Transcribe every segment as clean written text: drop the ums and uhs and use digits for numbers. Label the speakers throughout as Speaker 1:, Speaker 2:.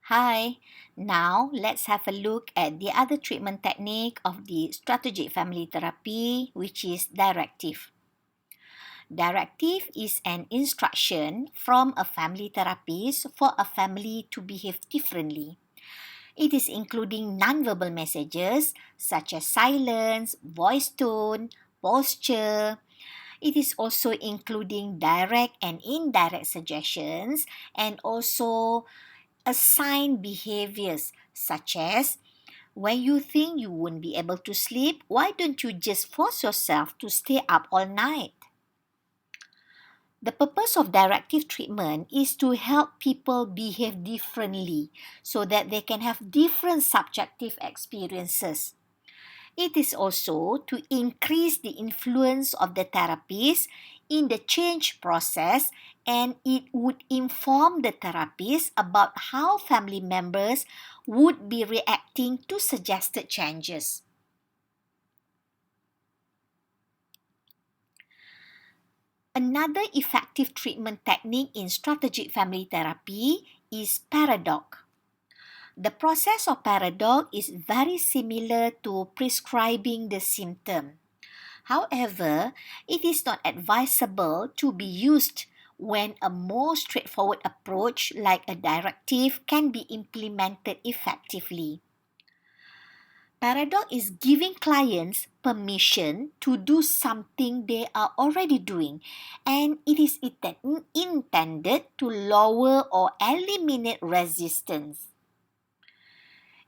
Speaker 1: Hi, now let's have a look at the other treatment technique of the strategic family therapy, which is directive. Directive is an instruction from a family therapist for a family to behave differently. It is including nonverbal messages such as silence, voice tone, posture. It is also including direct and indirect suggestions and also assigned behaviors such as when you think you won't be able to sleep, why don't you just force yourself to stay up all night? The purpose of directive treatment is to help people behave differently so that they can have different subjective experiences. It is also to increase the influence of the therapist in the change process, and it would inform the therapist about how family members would be reacting to suggested changes. Another effective treatment technique in strategic family therapy is paradox. The process of paradox is very similar to prescribing the symptom. However, it is not advisable to be used when a more straightforward approach like a directive can be implemented effectively. Paradox is giving clients permission to do something they are already doing, and it is intended to lower or eliminate resistance.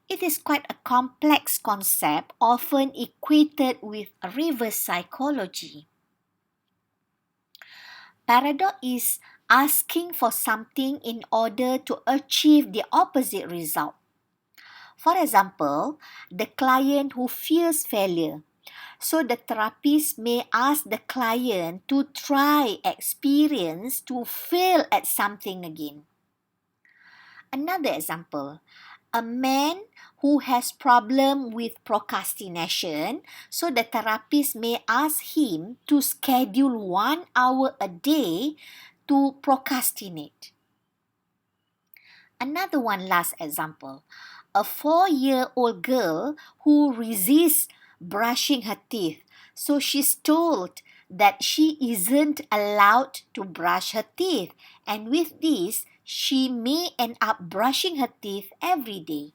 Speaker 1: It is quite a complex concept, often equated with reverse psychology. Paradox is asking for something in order to achieve the opposite result. For example, the client who fears failure. So the therapist may ask the client to try experience to fail at something again. Another example, a man who has problem with procrastination, so the therapist may ask him to schedule 1 hour a day to procrastinate. Another one last example, a 4-year-old girl who resists brushing her teeth, so she's told that she isn't allowed to brush her teeth, and with this she may end up brushing her teeth every day.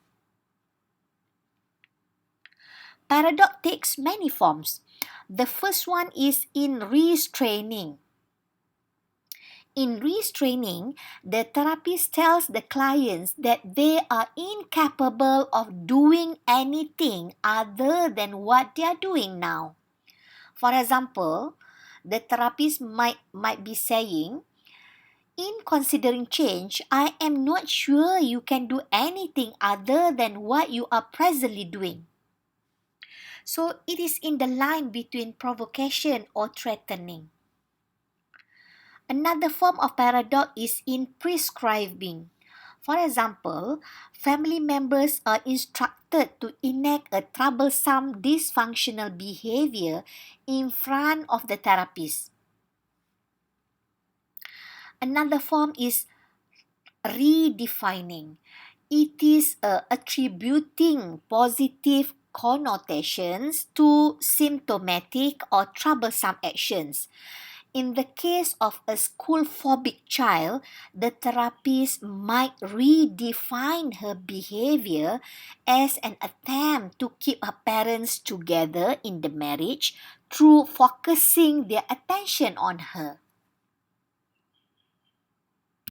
Speaker 1: Paradox takes many forms. The first one is in restraining. In restraining, the therapist tells the clients that they are incapable of doing anything other than what they are doing now. For example, the therapist might be saying, in considering change, I am not sure you can do anything other than what you are presently doing. So it is in the line between provocation or threatening. Another form of paradox is in prescribing. For example, family members are instructed to enact a troublesome dysfunctional behavior in front of the therapist. Another form is redefining. It is attributing positive connotations to symptomatic or troublesome actions. In the case of a school-phobic child, the therapist might redefine her behavior as an attempt to keep her parents together in the marriage through focusing their attention on her.